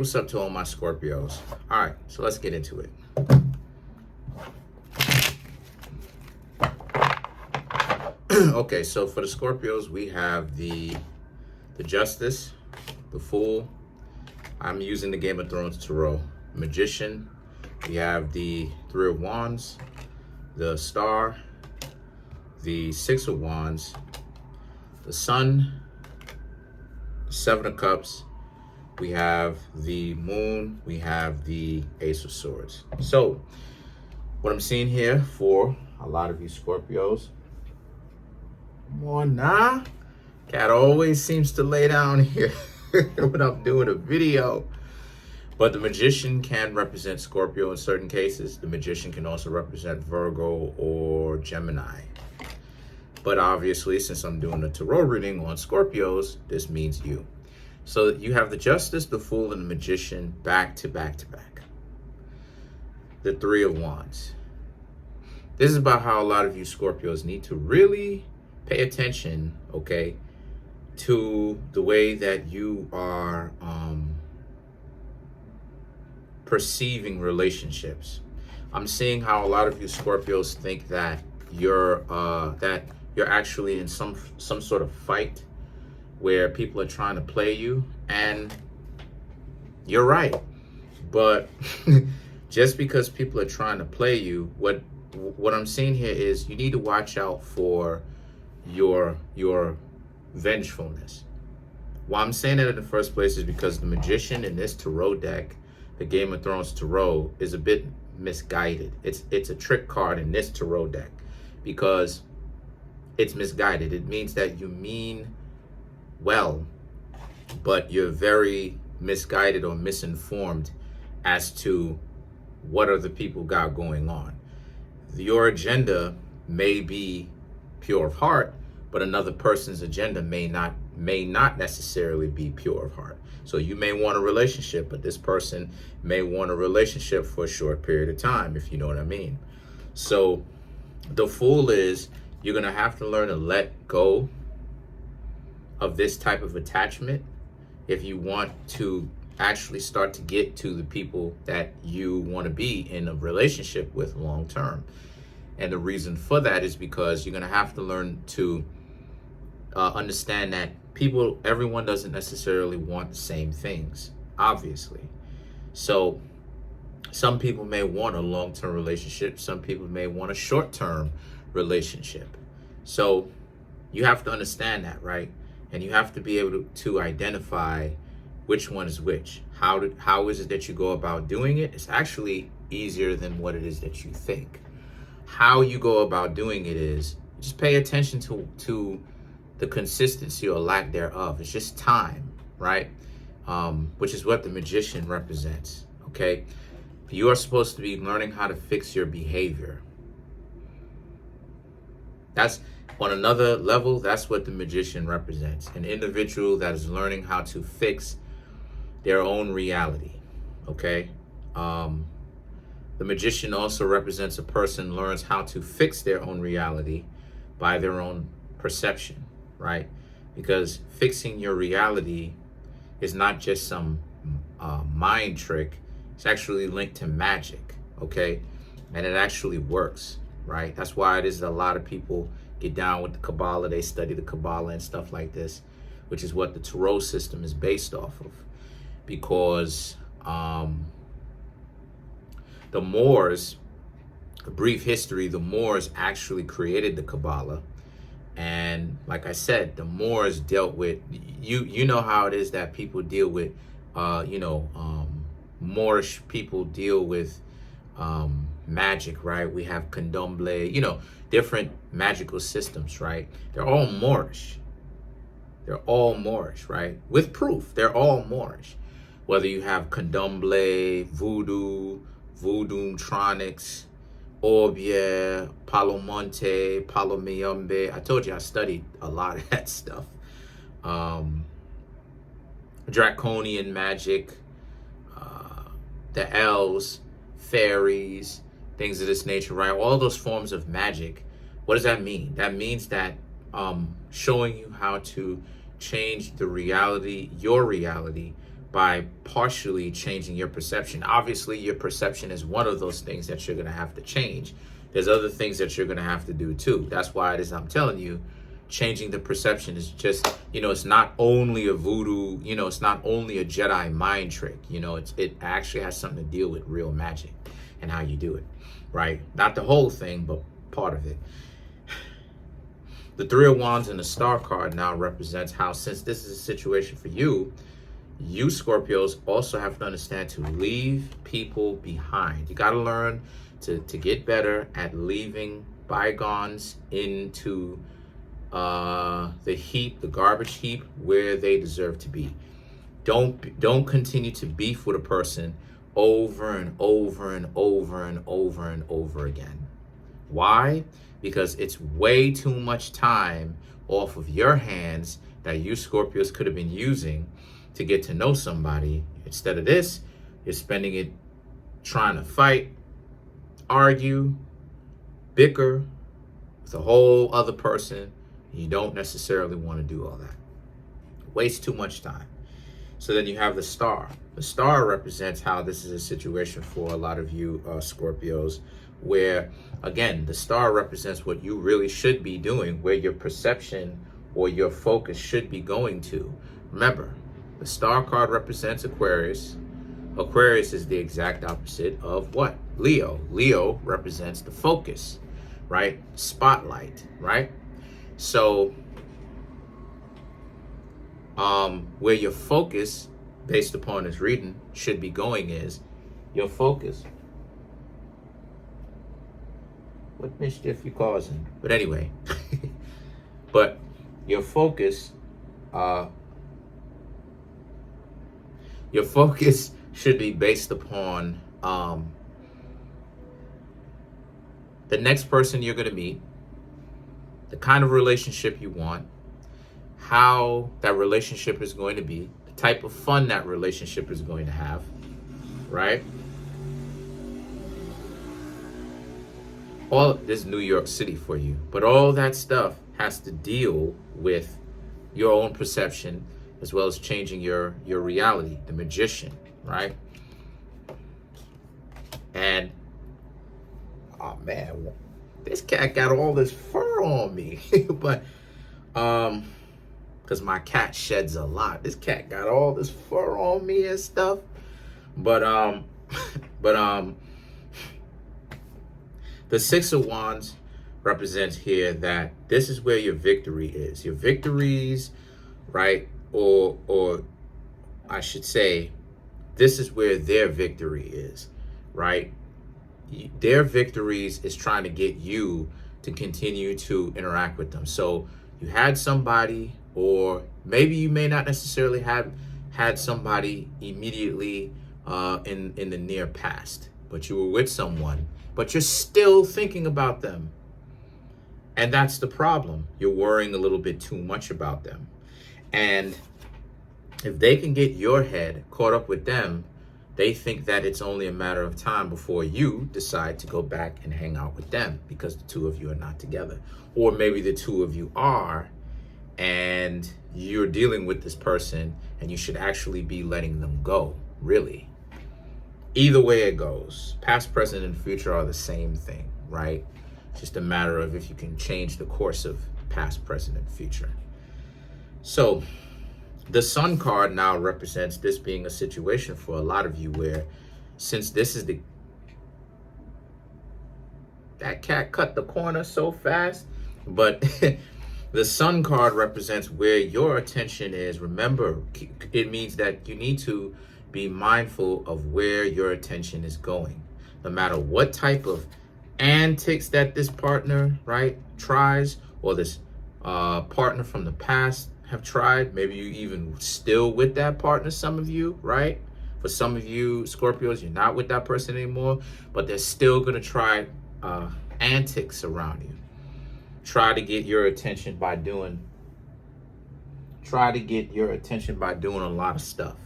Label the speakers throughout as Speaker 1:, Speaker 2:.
Speaker 1: what's up to all my Scorpios? All right, so let's get into it. Okay, so for the Scorpios, we have the Justice, the Fool. I'm using the Game of Thrones Tarot. Magician. We have the Three of Wands, the Star, the Six of Wands, the Sun, the Seven of Cups. We have the Moon. We have the Ace of Swords. So what I'm seeing here for a lot of you Scorpios, come on now. Cat always seems to lay down here when I'm doing a video. But the Magician can represent Scorpio in certain cases. The Magician can also represent Virgo or Gemini. But obviously, since I'm doing a tarot reading on Scorpios, this means you. So you have the Justice, the Fool, and the Magician back to back to back. The Three of Wands. This is about how a lot of you Scorpios need to really pay attention, okay, to the way that you are perceiving relationships. I'm seeing how a lot of you Scorpios think that you're actually in some sort of fight where people are trying to play you, and you're right. But just because people are trying to play you, what I'm seeing here is you need to watch out for your vengefulness. Why I'm saying that in the first place is because the Magician in this tarot deck, the Game of Thrones Tarot, is a bit misguided. It's a trick card in this tarot deck because it's misguided. It means that you mean well, but you're very misguided or misinformed as to what other people got going on. Your agenda may be pure of heart, but another person's agenda may not necessarily be pure of heart. So you may want a relationship, but this person may want a relationship for a short period of time, if you know what I mean. So the Fool is, you're going to have to learn to let go of this type of attachment if you want to actually start to get to the people that you want to be in a relationship with long term. And the reason for that is because you're going to have to learn to understand that everyone doesn't necessarily want the same things, obviously. So some people may want a long-term relationship. Some people may want a short-term relationship. So you have to understand that, right? And you have to be able to identify which one is which. How is it that you go about doing it? It's actually easier than what it is that you think. How you go about doing it is just pay attention to the consistency or lack thereof. It's just time, right? Which is what the Magician represents, okay? You are supposed to be learning how to fix your behavior. That's on another level, that's what the Magician represents. An individual that is learning how to fix their own reality, okay? The Magician also represents a person learns how to fix their own reality by their own perception, right? Because fixing your reality is not just some mind trick. It's actually linked to magic, okay? And it actually works, right? That's why it is that a lot of people get down with the Kabbalah. They study the Kabbalah and stuff like this, which is what the Tarot system is based off of. Because the Moors, a brief history, the Moors actually created the Kabbalah. And like I said, the Moors dealt with, you know how it is that people deal with, Moorish people deal with magic, right? We have candomblé, different magical systems, right? They're all Moorish. They're all Moorish, right? With proof, they're all Moorish. Whether you have candomblé, voodoo, voodoo-tronics, Orbia, Palomonte, Palomayombe. I told you I studied a lot of that stuff. Draconian magic, the elves, fairies, things of this nature, right? All those forms of magic. What does that mean? That means that showing you how to change the reality, your reality, by partially changing your perception. Obviously, your perception is one of those things that you're going to have to change. There's other things that you're going to have to do too. That's why it is I'm telling you, changing the perception is just, it's not only a voodoo, it's not only a Jedi mind trick. It actually has something to deal with real magic and how you do it, right? Not the whole thing, but part of it. The Three of Wands and the Star card now represents how, since this is a situation for you, you Scorpios also have to understand to leave people behind. You got to learn to get better at leaving bygones into the heap, the garbage heap, where they deserve to be. Don't continue to beef with a person over and over and over and over and over again. Why? Because it's way too much time off of your hands that you Scorpios could have been using to get to know somebody. Instead of this, you're spending it trying to fight, argue, bicker with a whole other person. You don't necessarily want to do all that. Waste too much time. So then you have the Star. The Star represents how this is a situation for a lot of you Scorpios, where, again, the Star represents what you really should be doing, where your perception or your focus should be going to. Remember, the Star card represents Aquarius. Aquarius is the exact opposite of what? Leo. Leo represents the focus, right? Spotlight, right? So, where your focus, based upon this reading, should be going is your focus. What mischief you causing? But anyway, but your focus, should be based upon the next person you're going to meet, the kind of relationship you want, how that relationship is going to be, the type of fun that relationship is going to have, right? All this is New York City for you, but all that stuff has to deal with your own perception as well as changing your reality, the Magician, right? And, oh man, this cat got all this fur on me, but, because my cat sheds a lot. This cat got all this fur on me and stuff, but, the Six of Wands represents here that this is where your victory is. Your victories, right? Or I should say, this is where their victory is, right? Their victories is trying to get you to continue to interact with them. So you had somebody, or maybe you may not necessarily have had somebody immediately in the near past, but you were with someone, but you're still thinking about them. And that's the problem. You're worrying a little bit too much about them. And if they can get your head caught up with them, they think that it's only a matter of time before you decide to go back and hang out with them, because the two of you are not together. Or maybe the two of you are, and you're dealing with this person, and you should actually be letting them go, really. Either way it goes, past, present, and future are the same thing, right? It's just a matter of if you can change the course of past, present, and future. So the Sun card now represents this being a situation for a lot of you where, since this is that cat cut the corner so fast, but the Sun card represents where your attention is. Remember, it means that you need to be mindful of where your attention is going. No matter what type of antics that this partner, right, tries, or this partner from the past have tried, maybe you even still with that partner, some of you, right? For some of you Scorpios, you're not with that person anymore, but they're still gonna try antics around you. Try to get your attention by doing a lot of stuff.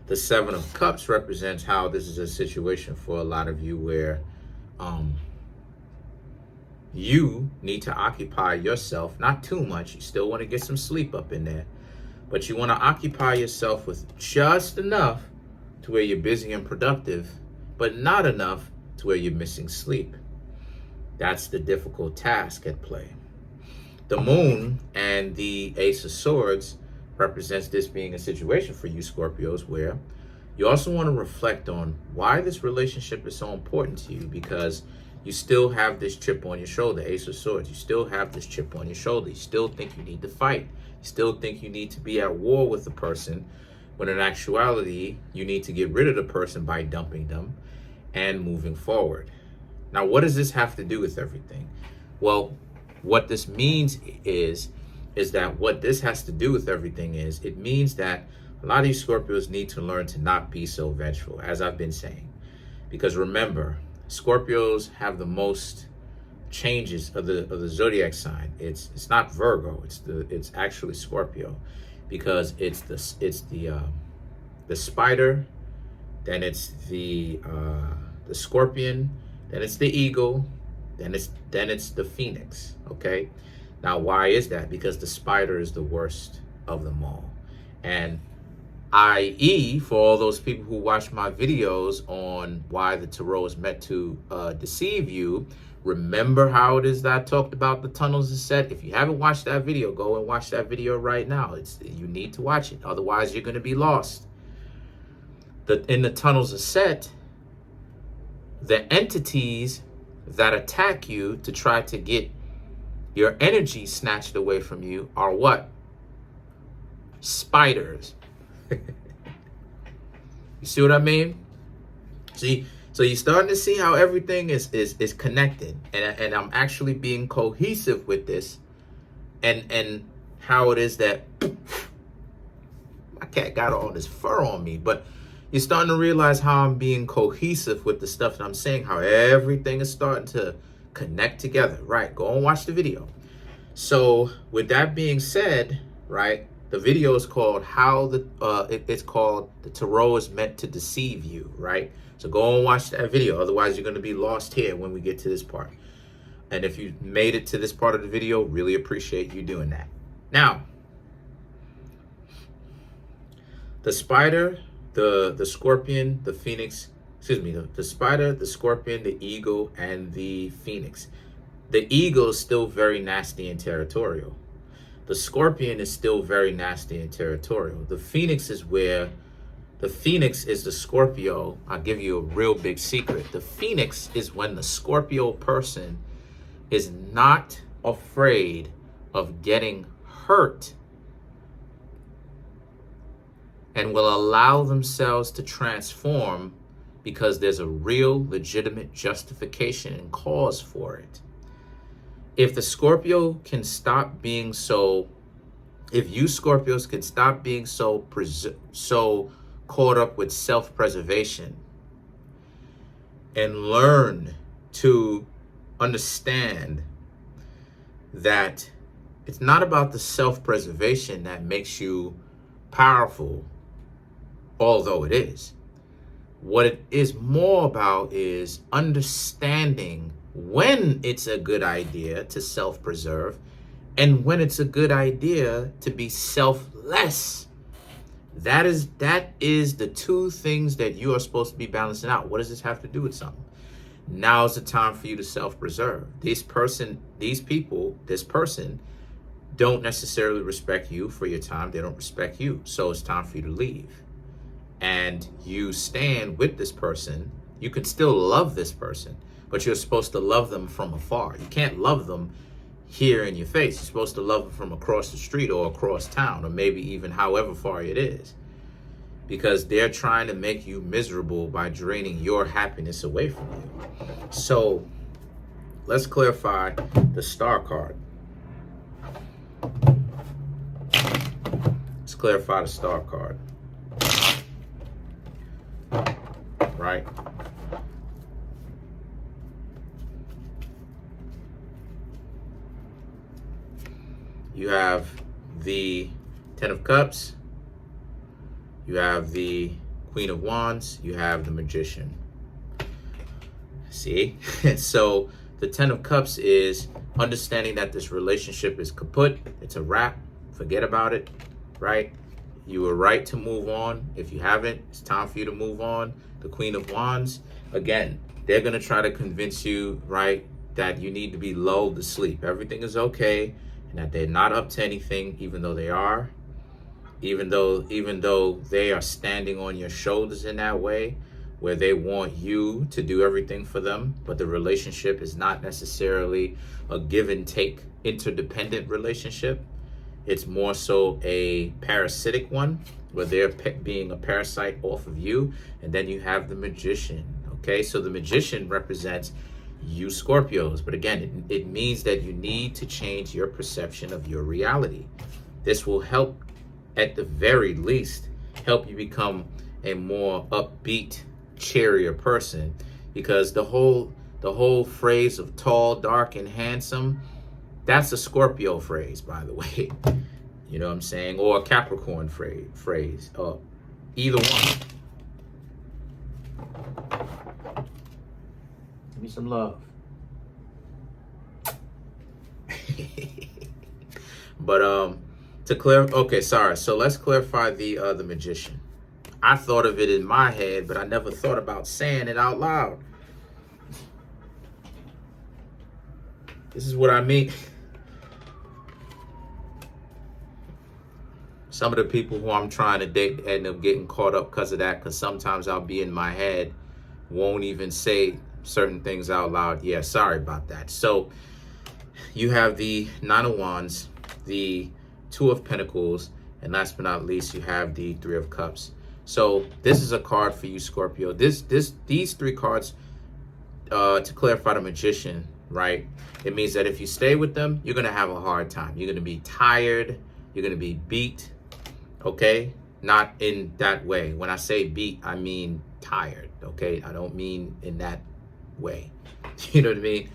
Speaker 1: The Seven of Cups represents how this is a situation for a lot of you where you need to occupy yourself, not too much. You still want to get some sleep up in there, But you want to occupy yourself with just enough to where you're busy and productive, but not enough to where you're missing sleep. That's the difficult task at play. The moon and the Ace of Swords represents this being a situation for you Scorpios where you also want to reflect on why this relationship is so important to you, because you still have this chip on your shoulder, Ace of Swords. You still have this chip on your shoulder. You still think you need to fight. You still think you need to be at war with the person, when in actuality, you need to get rid of the person by dumping them and moving forward. Now, what does this have to do with everything? Well, what this means is that what this has to do with everything is, it means that a lot of these Scorpios need to learn to not be so vengeful, as I've been saying. Because remember, Scorpios have the most changes of the zodiac sign. It's not Virgo, it's actually Scorpio, because it's the spider, then it's the scorpion, then it's the eagle, then it's the phoenix. Okay, now why is that? Because the spider is the worst of them all. And i.e., for all those people who watch my videos on why the tarot is meant to deceive you, remember how it is that I talked about the tunnels of Sept? If you haven't watched that video, go and watch that video right now. You need to watch it, otherwise you're going to be lost. In the tunnels of Sept, the entities that attack you to try to get your energy snatched away from you are what? Spiders. You see what I mean? See, so you're starting to see how everything is connected, and I'm actually being cohesive with this, and how it is that my cat got all this fur on me, but you're starting to realize how I'm being cohesive with the stuff that I'm saying, how everything is starting to connect together. Right, go and watch the video. So with that being said, right, the video is called it's called The Tarot is Meant to Deceive You, right? So go and watch that video. Otherwise, you're going to be lost here when we get to this part. And if you made it to this part of the video, really appreciate you doing that. Now, the spider, the scorpion, the phoenix, the spider, the scorpion, the eagle, and the phoenix. The eagle is still very nasty and territorial. The scorpion is still very nasty and territorial. The phoenix is the Scorpio. I'll give you a real big secret. The phoenix is when the Scorpio person is not afraid of getting hurt and will allow themselves to transform because there's a real legitimate justification and cause for it. If the Scorpio can stop being so, if you Scorpios can stop being so caught up with self-preservation and learn to understand that it's not about the self-preservation that makes you powerful, although it is. What it is more about is understanding when it's a good idea to self-preserve and when it's a good idea to be selfless. That is the two things that you are supposed to be balancing out. What does this have to do with something? Now's the time for you to self-preserve. This person don't necessarily respect you for your time. They don't respect you. So it's time for you to leave. And you stand with this person. You can still love this person, but you're supposed to love them from afar. You can't love them here in your face. You're supposed to love them from across the street or across town, or maybe even however far it is, because they're trying to make you miserable by draining your happiness away from you. So let's clarify the Star card. Let's clarify the Star card. Right? You have the Ten of Cups, you have the Queen of Wands, you have the Magician. See? So the Ten of Cups is understanding that this relationship is kaput, it's a wrap, forget about it, right? You were right to move on. If you haven't, it's time for you to move on. The Queen of Wands, again, they're going to try to convince you, right, that you need to be lulled to sleep. Everything is okay, and that they're not up to anything, even though they are. Even though they are standing on your shoulders in that way, where they want you to do everything for them, but the relationship is not necessarily a give and take interdependent relationship. It's more so a parasitic one, where they're being a parasite off of you. And then you have the Magician. Okay, so the Magician represents you Scorpios, but again, it means that you need to change your perception of your reality. This will help, at the very least, help you become a more upbeat, cheerier person, because the whole phrase of tall, dark, and handsome, that's a Scorpio phrase, by the way. You know what I'm saying? Or a Capricorn phrase. Either one. Give me some love. But okay, sorry. So let's clarify the Magician. I thought of it in my head, but I never thought about saying it out loud. This is what I mean. Some of the people who I'm trying to date end up getting caught up because of that, because sometimes I'll be in my head, won't even say certain things out loud. Yeah, sorry about that. So you have the Nine of Wands, the Two of Pentacles, and last but not least, you have the Three of Cups. So this is a card for you, Scorpio. These three cards, to clarify the Magician, right? It means that if you stay with them, you're going to have a hard time. You're going to be tired. You're going to be beat. Okay? Not in that way. When I say beat, I mean tired. Okay? I don't mean in that way. You know what I mean?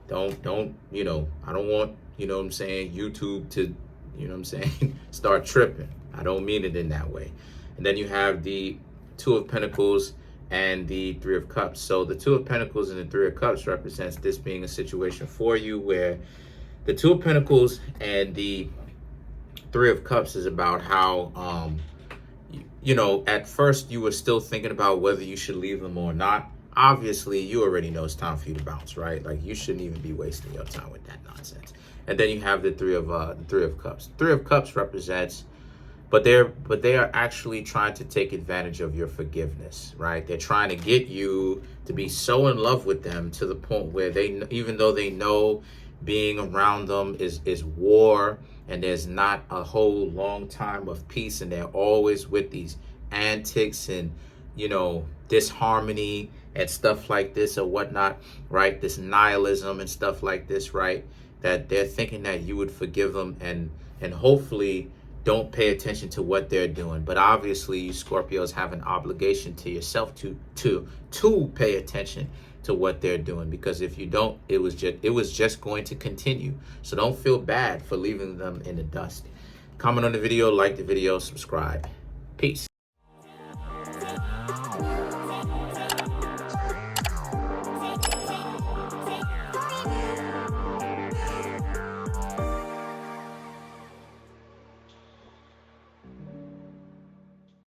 Speaker 1: Don't, you know, I don't want, you know what I'm saying, YouTube to, you know what I'm saying, start tripping. I don't mean it in that way. And then you have the Two of Pentacles and the Three of Cups. So the Two of Pentacles and the Three of Cups represents this being a situation for you where the Two of Pentacles and the Three of Cups is about how, you know, at first you were still thinking about whether you should leave them or not. Obviously, you already know it's time for you to bounce, right? Like, you shouldn't even be wasting your time with that nonsense. And then you have the Three of Cups. Three of Cups represents, but they are actually trying to take advantage of your forgiveness, right? They're trying to get you to be so in love with them to the point where they, even though they know being around them is war, and there's not a whole long time of peace, and they're always with these antics and, you know, disharmony and stuff like this or whatnot, right? This nihilism and stuff like this, right? That they're thinking that you would forgive them and hopefully don't pay attention to what they're doing. But obviously, you Scorpios have an obligation to yourself to pay attention to what they're doing, because if you don't, it was just going to continue. So don't feel bad for leaving them in the dust. Comment on the video, like the video, subscribe. Peace.